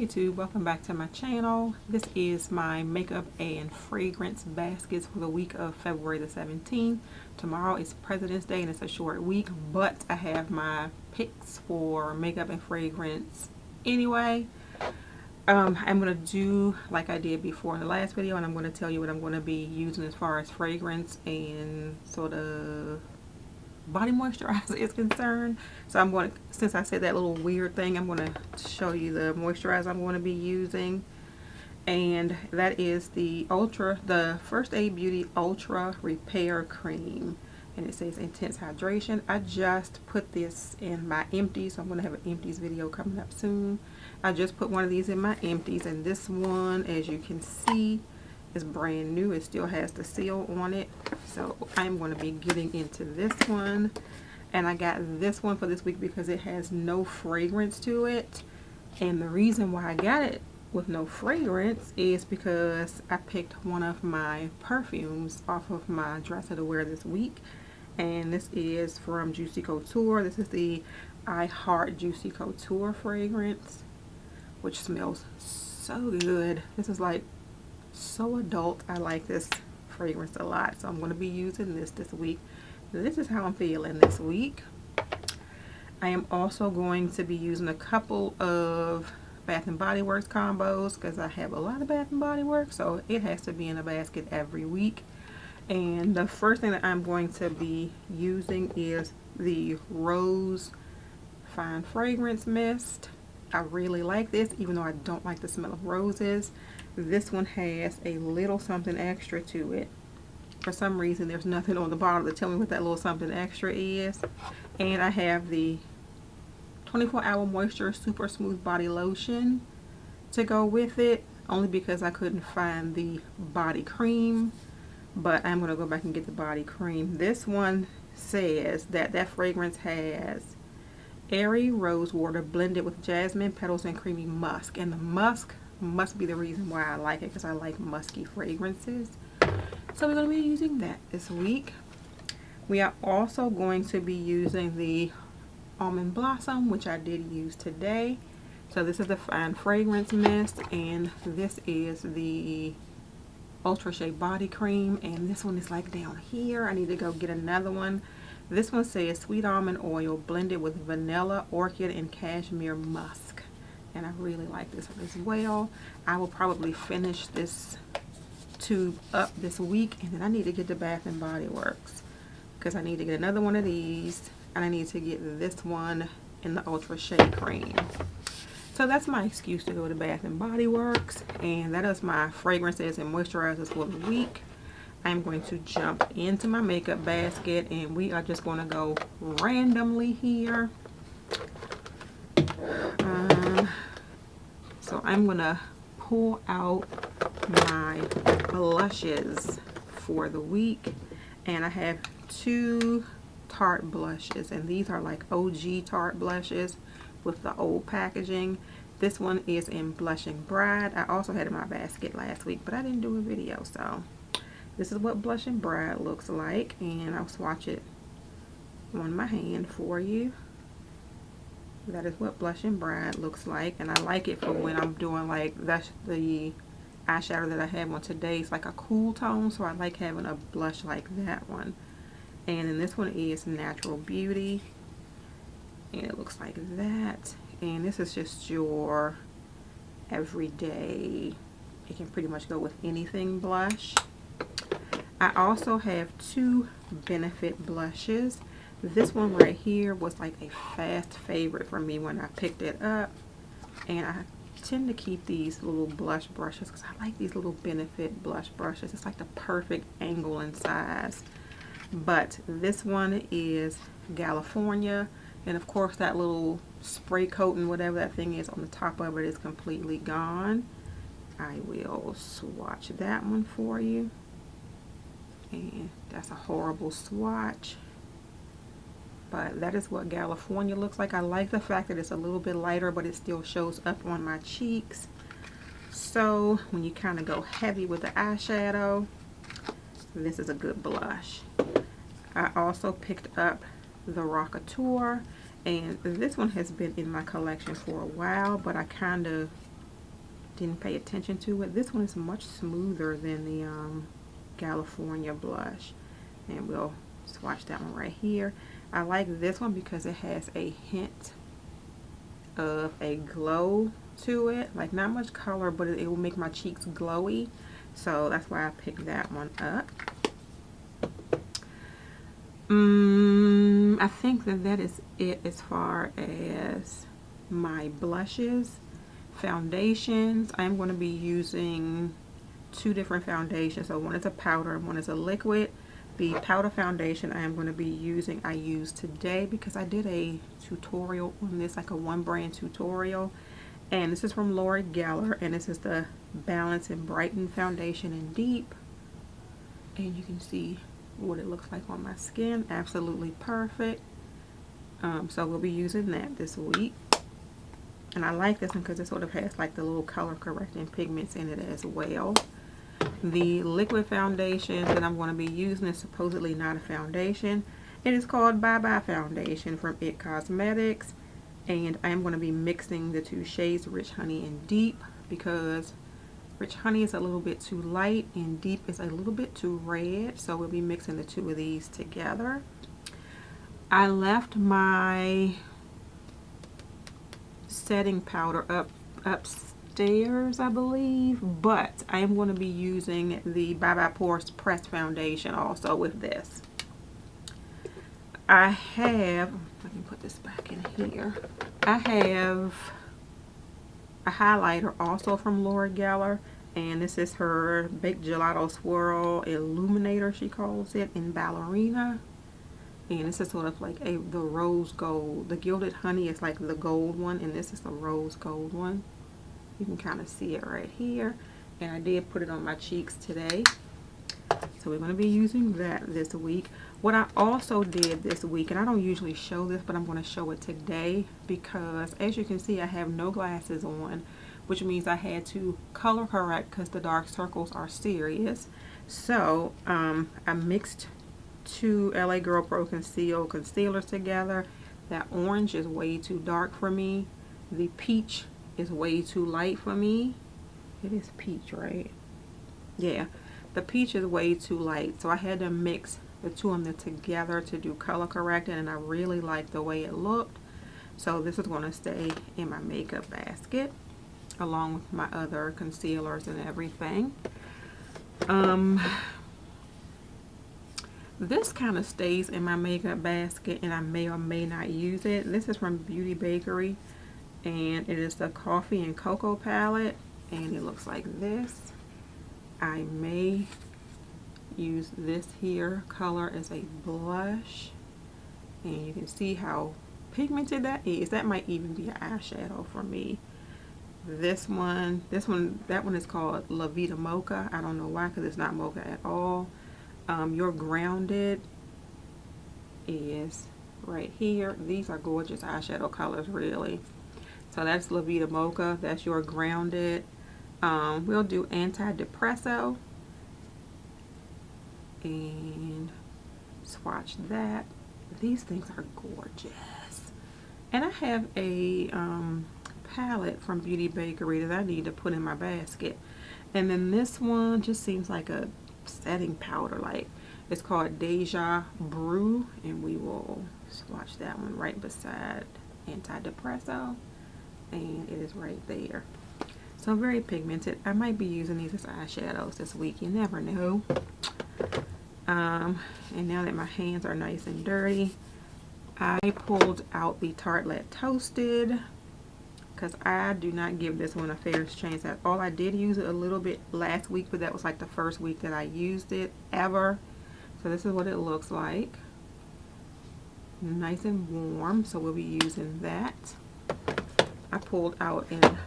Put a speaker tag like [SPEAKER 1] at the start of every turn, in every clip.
[SPEAKER 1] YouTube, welcome back to my channel. This is my makeup and fragrance baskets for the week of February the 17th. Tomorrow is President's Day and it's a short week, but I have my picks for makeup and fragrance anyway. I'm going to do like I did before in the last video, and I'm going to tell you what I'm going to be using as far as fragrance and sort of body moisturizer is concerned. So I'm going to, since I said that little weird thing, I'm going to show you the moisturizer I'm going to be using, and that is the First Aid Beauty Ultra Repair Cream, and it says intense hydration. I just put this in my empties, so I'm going to have an empties video coming up soon. I just put one of these in my empties, and this one, as you can see, is brand new. It still has the seal on it, so I'm going to be getting into this one. And I got this one for this week because it has no fragrance to it, and the reason why I got it with no fragrance is because I picked one of my perfumes off of my dresser to wear this week, and this is from Juicy Couture. This is the I Heart Juicy Couture fragrance, which smells so good. This is like so adult. I like this fragrance a lot, so I'm going to be using this week. This is how I'm feeling this week. I am also going to be using a couple of Bath and Body Works combos because I have a lot of Bath and Body Works, so it has to be in a basket every week. And the first thing that I'm going to be using is the Rose Fine Fragrance Mist. I really like this, even though I don't like the smell of roses. This one has a little something extra to it. For some reason, there's nothing on the bottle to tell me what that little something extra is. And I have the 24-Hour Moisture Super Smooth Body Lotion to go with it, only because I couldn't find the body cream. But I'm going to go back and get the body cream. This one says that fragrance has airy rose water blended with jasmine petals and creamy musk, and the musk must be the reason why I like it, because I like musky fragrances. So we're going to be using that this week. We are also going to be using the Almond Blossom, which I did use today. So this is the Fine Fragrance Mist, and this is the Ultra Shea Body Cream, and this one is like down here. I need to go get another one. This one says sweet almond oil blended with vanilla, orchid, and cashmere musk. And I really like this one as well. I will probably finish this tube up this week, and then I need to get to Bath and Body Works because I need to get another one of these, and I need to get this one in the Ultra Shea Cream. So that's my excuse to go to Bath and Body Works, and that is my fragrances and moisturizers for the week. I'm going to jump into my makeup basket, and we are just going to go randomly here. So I'm going to pull out my blushes for the week, and I have two Tarte blushes, and these are like OG Tarte blushes with the old packaging. This one is in Blushing Bride. I also had it in my basket last week, but I didn't do a video, so this is what Blushing Bride looks like, and I'll swatch it on my hand for you. That is what Blushing Bride looks like, and I like it for when I'm doing, like, that's the eyeshadow that I have on today. It's like a cool tone, so I like having a blush like that one. And then this one is Natural Beauty, and it looks like that. And this is just your everyday, it can pretty much go with anything blush. I also have two Benefit blushes. This one right here was like a fast favorite for me when I picked it up, and I tend to keep these little blush brushes because I like these little Benefit blush brushes. It's like the perfect angle and size. But this one is California, and of course that little spray coating, whatever that thing is on the top of it, is completely gone. I will swatch that one for you, and that's a horrible swatch, but that is what California looks like. I like the fact that it's a little bit lighter, but it still shows up on my cheeks. So when you kind of go heavy with the eyeshadow, this is a good blush. I also picked up the Rockateur, and this one has been in my collection for a while, but I kind of didn't pay attention to it. This one is much smoother than the California blush, and we'll swatch that one right here. I like this one because it has a hint of a glow to it, like not much color, but it will make my cheeks glowy, so that's why I picked that one up. I think that is it as far as my blushes. Foundations, I'm going to be using two different foundations. So one is a powder and one is a liquid. The powder foundation I am going to be using, I used today because I did a tutorial on this, like a one brand tutorial. And this is from Laura Geller, and this is the Balance and Brighten foundation in Deep. And you can see what it looks like on my skin. Absolutely perfect. So we'll be using that this week. And I like this one because it sort of has like the little color correcting pigments in it as well. The liquid foundation that I'm going to be using is supposedly not a foundation. It is called Bye Bye Foundation from It Cosmetics. And I am going to be mixing the two shades, Rich Honey and Deep, because Rich Honey is a little bit too light and Deep is a little bit too red. So we'll be mixing the two of these together. I left my setting powder upstairs, I believe, but I am going to be using the Bye Bye Pores Press Foundation also with this. I have, let me put this back in here. I have a highlighter also from Laura Geller, and this is her Baked Gelato Swirl Illuminator, she calls it, in Ballerina. And this is sort of like the rose gold. The Gilded Honey is like the gold one, and this is the rose gold one. You can kind of see it right here. And I did put it on my cheeks today. So we're going to be using that this week. What I also did this week, and I don't usually show this, but I'm going to show it today because as you can see, I have no glasses on, which means I had to color correct because the dark circles are serious. So I mixed two LA Girl Pro Conceal concealers together. That orange is way too dark for me. The peach is way too light for me. It is peach, right? Yeah, the peach is way too light, so I had to mix the two of them together to do color correcting, and I really like the way it looked. So this is going to stay in my makeup basket along with my other concealers and everything. This kind of stays in my makeup basket, and I may or may not use it. This is from Beauty Bakery, and it is the Coffee and Cocoa palette, and it looks like this. I may use this here color as a blush, and you can see how pigmented that is. That might even be an eyeshadow for me. That one is called La Vida Mocha. I don't know why, because it's not mocha at all. Your Grounded is right here. These are gorgeous eyeshadow colors, really. So that's La Vida Mocha. That's Your Grounded. We'll do Antidepresso and swatch that. These things are gorgeous. And I have a palette from Beauty Bakery that I need to put in my basket. And then this one just seems like a setting powder, like it's called Deja Brew, and we will swatch that one right beside Antidepresso, and it is right there. So very pigmented. I might be using these as eyeshadows this week, you never know. And now that my hands are nice and dirty, I pulled out the Tarte Toasted because I do not give this one a fair chance at all. I did use it a little bit last week, but that was like the first week that I used it ever. So this is what it looks like. Nice and warm, so we'll be using that. I pulled out an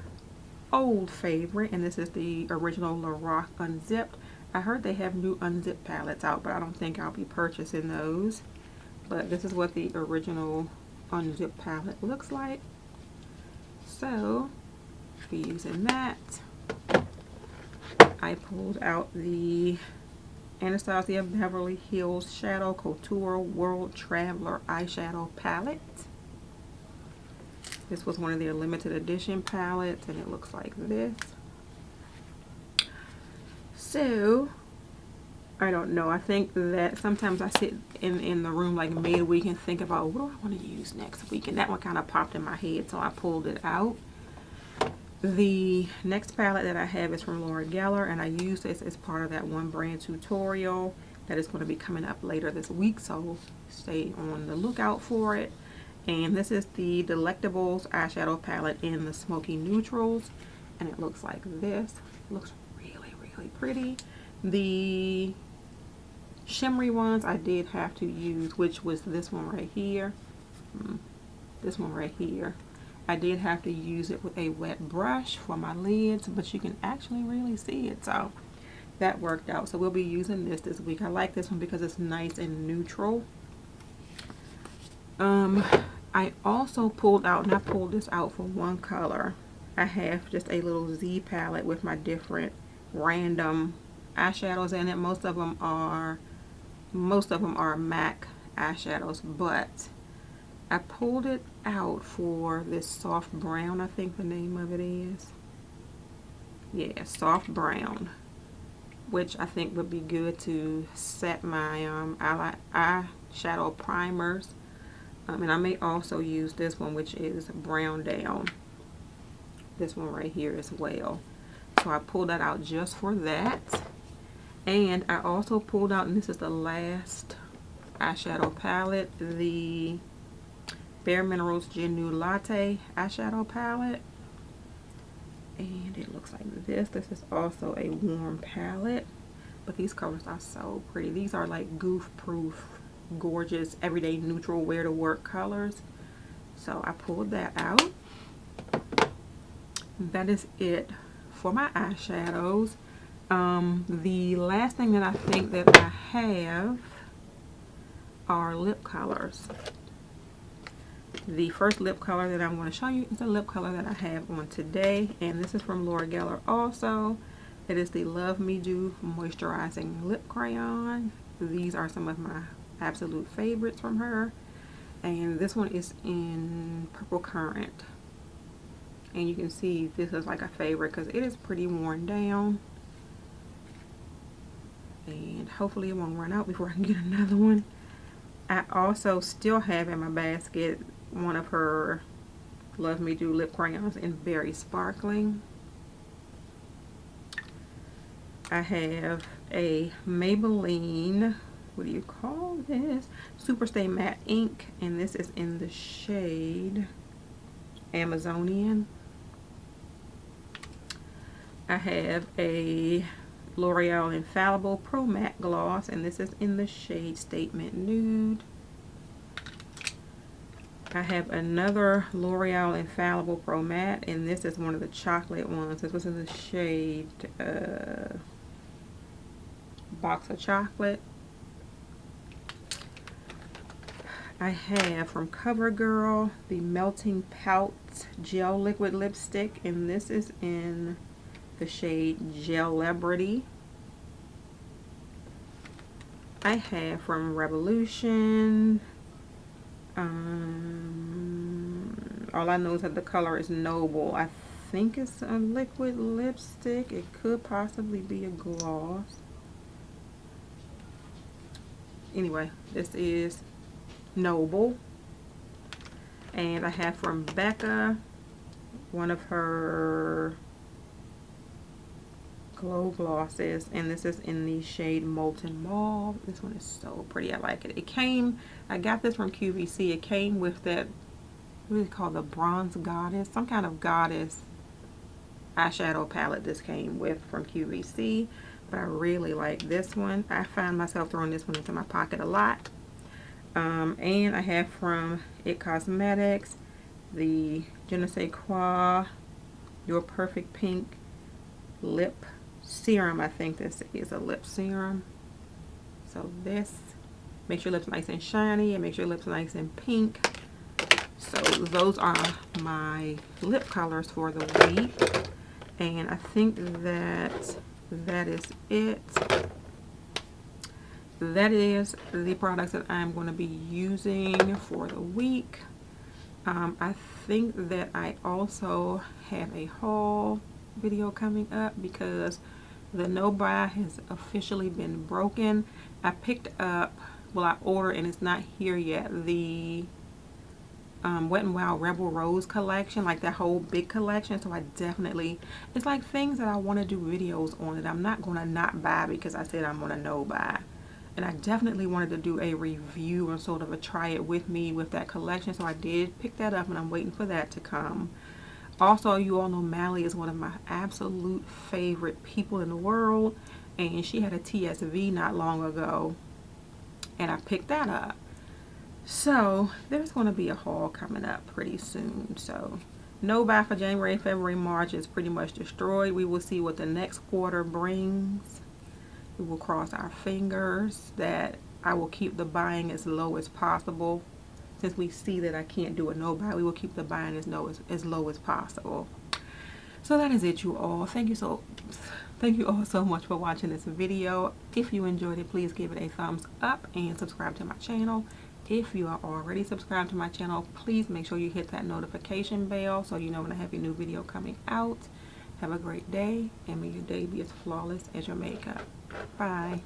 [SPEAKER 1] old favorite, and this is the original Lorac Unzipped. I heard they have new unzipped palettes out, but I don't think I'll be purchasing those. But this is what the original unzipped palette looks like. So, be using that. I pulled out the Anastasia Beverly Hills Shadow Couture World Traveler Eyeshadow Palette. This was one of their limited edition palettes, and it looks like this. So I don't know. I think that sometimes I sit in the room like midweek and think about what do I want to use next week, and that one kind of popped in my head, so I pulled it out. The next palette that I have is from L'Oreal, and I use this as part of that one brand tutorial that is going to be coming up later this week, so stay on the lookout for it. And this is the Delectables eyeshadow palette in the Smoky Neutrals, and it looks like this. It looks really, really pretty. The shimmery ones I did have to use, which was this one right here. This one right here. I did have to use it with a wet brush for my lids, but you can actually really see it, so that worked out. So we'll be using this week. I like this one because it's nice and neutral. I also pulled out, and I pulled this out for one color. I have just a little Z palette with my different random eyeshadows in it. Most of them are MAC eyeshadows, but I pulled it out for this soft brown, I think the name of it is. Yeah, soft brown, which I think would be good to set my eyeshadow primers. And I may also use this one, which is brown down. This one right here as well. So I pulled that out just for that. And I also pulled out, and this is the last eyeshadow palette, the Bare Minerals Genuine Latte eyeshadow palette, and it looks like this. This is also a warm palette, but these colors are so pretty. These are like goof proof, gorgeous, everyday neutral wear to work colors. So I pulled that out. That is it for my eyeshadows. The last thing that I think that I have are lip colors. The first lip color that I'm going to show you is the lip color that I have on today, and this is from L'Oreal also. It is the Love Me Do Moisturizing Lip Crayon. These are some of my absolute favorites from her, and this one is in Purple Currant, and you can see this is like a favorite because it is pretty worn down, and hopefully it won't run out before I can get another one. I also still have in my basket one of her Love Me Do lip crayons in Berry Sparkling. I have a Maybelline, what do you call this? Superstay Matte Ink, and this is in the shade Amazonian. I have a L'Oreal Infallible Pro Matte Gloss, and this is in the shade Statement Nude. I have another L'Oreal Infallible Pro Matte, and this is one of the chocolate ones. This was in the shade Box of Chocolate. I have from CoverGirl the Melting Pout Gel Liquid Lipstick, and this is in the shade Gelebrity. I have from Revolution, all I know is that the color is Noble. I think it's a liquid lipstick. It could possibly be a gloss. Anyway, this is Noble. And I have from Becca one of her glow glosses, and this is in the shade Molten Mauve. This one is so pretty. I like it. I got this from QVC. It came with that, what is it called, the Bronze Goddess, some kind of goddess eyeshadow palette this came with from QVC, but I really like this one. I find myself throwing this one into my pocket a lot. And I have from It Cosmetics the Je ne sais quoi Your Perfect Pink lip serum. I think this is a lip serum. So this makes your lips nice and shiny and makes your lips nice and pink. So those are my lip colors for the week, and I think that is it. That is the products that I'm going to be using for the week. I think that I also have a haul video coming up because The no buy has officially been broken. I picked up, well, I ordered and it's not here yet, the Wet n Wild Rebel Rose collection, like that whole big collection. So I definitely, it's like things that I want to do videos on that I'm not going to not buy because I said I'm going to no buy. And I definitely wanted to do a review and sort of a try it with me with that collection. So I did pick that up and I'm waiting for that to come. Also, you all know Mally is one of my absolute favorite people in the world, and she had a TSV not long ago and I picked that up. So there's going to be a haul coming up pretty soon. So no buy for January, February, March is pretty much destroyed. We will see what the next quarter brings. We will cross our fingers that I will keep the buying as low as possible. Since we see that I can't do a no buy, we will keep the buying as low as possible. So that is it, you all. Thank you all so much for watching this video. If you enjoyed it, please give it a thumbs up and subscribe to my channel. If you are already subscribed to my channel, please make sure you hit that notification bell so you know when I have a new video coming out. Have a great day, and may your day be as flawless as your makeup. Bye.